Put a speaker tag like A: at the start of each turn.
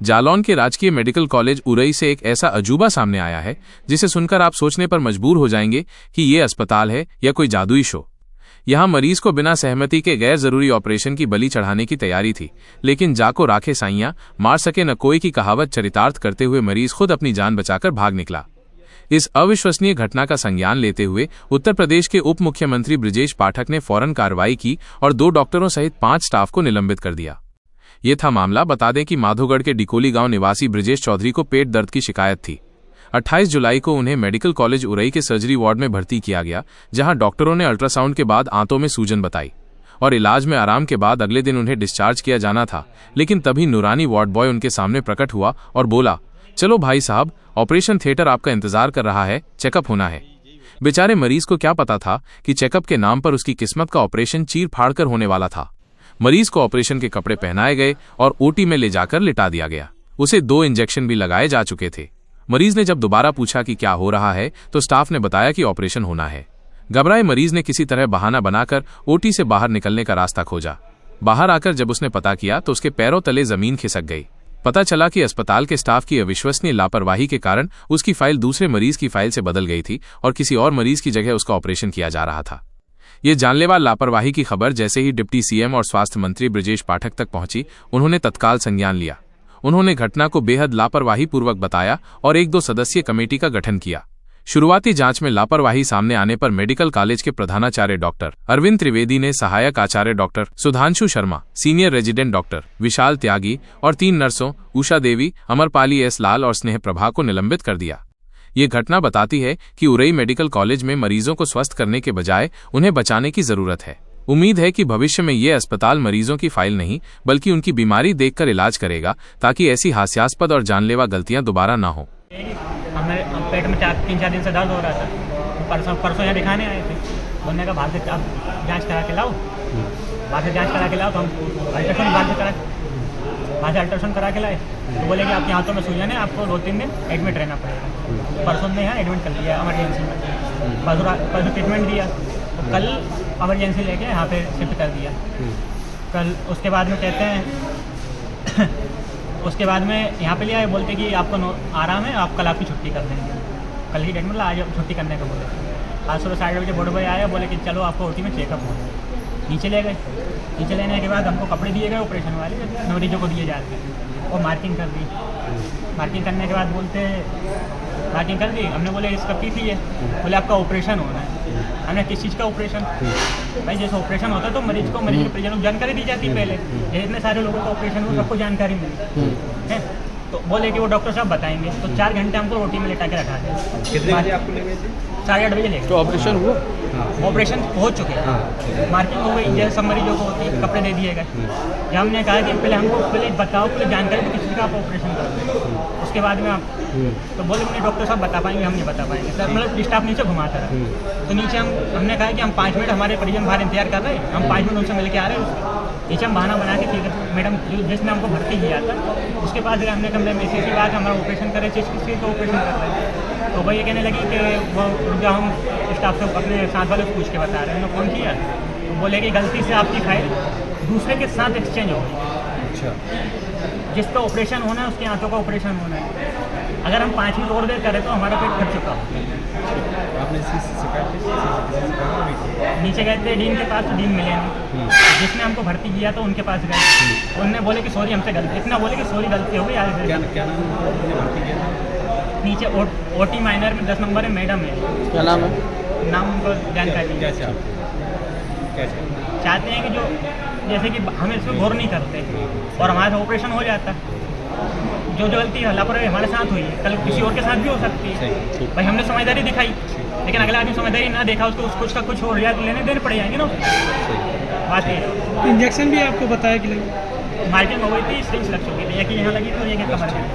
A: जालौन के राजकीय medical college Orai से एक ऐसा अजूबा सामने आया है जिसे सुनकर आप सोचने पर मजबूर हो जाएंगे कि ये अस्पताल है या कोई जादुई शो। यहां मरीज को बिना सहमति के गैर जरूरी ऑपरेशन की बलि चढ़ाने की तैयारी थी, लेकिन जाको राखे साइयां मार सके न कोई की कहावत चरितार्थ करते हुए मरीज खुद अपनी जान बचाकर भाग निकला। इस अविश्वसनीय घटना का संज्ञान लेते हुए उत्तर प्रदेश के उप मुख्यमंत्री ब्रजेश पाठक ने फौरन कार्रवाई की और 2 डॉक्टरों सहित 5 स्टाफ को निलंबित कर दिया। ये था मामला। बता दें कि माधोगढ़ के डिकोली गांव निवासी ब्रजेश चौधरी को पेट दर्द की शिकायत थी। 28 जुलाई को उन्हें मेडिकल कॉलेज उरई के सर्जरी वार्ड में भर्ती किया गया, जहां डॉक्टरों ने अल्ट्रासाउंड के बाद आंतों में सूजन बताई और इलाज में आराम के बाद अगले दिन उन्हें डिस्चार्ज किया जाना था। लेकिन तभी नूरानी वार्ड बॉय उनके सामने प्रकट हुआ और बोला, चलो भाई साहब, ऑपरेशन थिएटर आपका इंतजार कर रहा है, चेकअप होना है। बेचारे मरीज को क्या पता था कि चेकअप के नाम पर उसकी किस्मत का ऑपरेशन चीर फाड़ कर होने वाला था। मरीज को ऑपरेशन के कपड़े पहनाए गए और ओटी में ले जाकर लिटा दिया गया। उसे 2 इंजेक्शन भी लगाए जा चुके थे। मरीज ने जब दोबारा पूछा कि क्या हो रहा है तो स्टाफ ने बताया कि ऑपरेशन होना है। घबराए मरीज ने किसी तरह बहाना बनाकर ओटी से बाहर निकलने का रास्ता खोजा। बाहर आकर जब उसने पता किया तो उसके पैरों तले जमीन खिसक गई। पता चला कि अस्पताल के स्टाफ की अविश्वसनीय लापरवाही के कारण उसकी फाइल दूसरे मरीज की फाइल से बदल गई थी और किसी और मरीज की जगह उसका ऑपरेशन किया जा रहा था। ये जानलेवा लापरवाही की खबर जैसे ही डिप्टी सीएम और स्वास्थ्य मंत्री ब्रजेश पाठक तक पहुंची, उन्होंने तत्काल संज्ञान लिया। उन्होंने घटना को बेहद लापरवाही पूर्वक बताया और 1-2 सदस्यीय कमेटी का गठन किया। शुरुआती जांच में लापरवाही सामने आने पर मेडिकल कॉलेज के प्रधानाचार्य डॉक्टर अरविंद त्रिवेदी ने सहायक आचार्य doctor Sudhanshu Sharma, senior resident doctor Vishal Tyagi और 3 नर्सों उषा देवी, अमरपाली एस लाल और स्नेह प्रभा को निलंबित कर दिया। ये घटना बताती है कि उरई मेडिकल कॉलेज में मरीजों को स्वस्थ करने के बजाय उन्हें बचाने की जरूरत है। उम्मीद है कि भविष्य में ये अस्पताल मरीजों की फाइल नहीं बल्कि उनकी बीमारी देखकर इलाज करेगा, ताकि ऐसी हास्यास्पद और जानलेवा गलतियां दोबारा ना हो।
B: हमें पेट में 3-4 दिन से दर्द हो रहा था। परसों यहाँ दिखाने आए थे। उन्होंने कहा बाहर से आप जाँच करा के लाओ, बाहर से जाँच करा के लाओ। तो हम अल्ट्रासाउंड बाहर से अल्ट्रासाउंड करा के लाए तो बोले कि आपके हाथों में सूजन है, आपको 2-3 दिन एडमिट रहना पड़ेगा। परसों ने यहाँ एडमिट कर लिया इमरजेंसी में। परसों ट्रीटमेंट दिया तो कल इमरजेंसी लेके यहाँ पे शिफ्ट कर दिया। कल उसके बाद में कहते हैं उसके बाद में यहाँ पे लिया, बोलते कि आपको आराम है, आप कल आपकी छुट्टी कर देंगे। कल ही डेट मतलब आज छुट्टी करने को बोले। आज सुबह 8:30 बजे बोर्ड बॉय आया, बोले कि चलो आपको ओटी में चेकअप हो। नीचे ले गए। नीचे लेने के बाद हमको कपड़े दिए गए ऑपरेशन वाले मरीजों को दिए जाते हैं, और मार्किंग कर दी। मार्किंग करने के बाद बोलते मार्किंग कर दी। हमने बोले इसका पी थी है, बोले आपका ऑपरेशन होना है। हमने किस चीज़ का ऑपरेशन? भाई जैसे ऑपरेशन होता है तो मरीज को मरीज के परिजनों को जानकारी दी जाती है। पहले इतने सारे लोगों का ऑपरेशन हो, सबको जानकारी मिली है। तो बोले कि वो डॉक्टर साहब बताएंगे। तो 4 घंटे हमको ओटी में लेटा के रखा दिया।
C: कितने बजे आपको ले गए थे?
B: 8:30 बजे ले गए।
C: तो ऑपरेशन हुआ?
B: ऑपरेशन हो चुके हैं, मार्किंग हो गई, जैसे सब मरीजों को होती है, कपड़े दे दिए गए। जब हमने कहा कि पहले हमको बताओ, पहले जानकारी तो किसी चीज़ का आप ऑपरेशन करो, उसके बाद में आप तो बोले मुझे डॉक्टर साहब बता पाएंगे, हम नहीं बता पाएंगे। सर मतलब स्टाफ नीचे घुमाता रहा। तो नीचे हमने कहा कि हम 5 मिनट, हमारे परिजन बाहर इंतजार कर रहे हैं, हम 5 मिनट उनसे मिल के आ रहे हैं। नीचे हम बहाना बना के फिर मैडम जिसने हमको भर्ती किया था उसके पास हमने कहा मैसेज की बात हमारा ऑपरेशन करे, किस चीज़ का ऑपरेशन कर रहे हैं। तो वो ये कहने लगी कि वो जो हम स्टाफ से अपने साथ वाले को पूछ के बता रहे हैं। उन्होंने फ़ोन किया तो बोले कि गलती से आपकी फाइल दूसरे के साथ एक्सचेंज हो गई।
C: अच्छा।
B: जिसका ऑपरेशन होना है उसके आंतों का ऑपरेशन होना है। अगर हम 5 मिनट और देर करें तो हमारा पेट फट चुका हो।
C: आपने
B: नीचे गए थे डीन के पास, तो डीन मिले नहीं। जिसने हमको भर्ती किया तो उनके पास गए, उनने बोले कि सॉरी हमसे गलती, इतना बोले कि सॉरी गलती हो गई।
C: क्या नाम भर्ती किया?
B: नीचे ओटी माइनर में 10 नंबर है, मैडम है।
C: क्या नाम है?
B: नाम उनको जानकारी
C: क्या
B: चाहते हैं कि जो जैसे कि हम इसमें गौर नहीं करते और हमारा ऑपरेशन हो जाता। जो गलती है लापरवाही हमारे साथ हुई है, कल किसी और के साथ भी हो सकती है। भाई हमने समझदारी दिखाई, लेकिन अगला आदमी समझदारी ना देखा, उसको कुछ का कुछ हो रहा है तो लेने देने पड़ जाएंगे ना। बात है
D: इंजेक्शन भी आपको बताया कि लगी?
B: मार्किंग हो गई थी, स्ट्रिंग्स लग चुकी थी, एक यहाँ लगी थी और एक कमर में।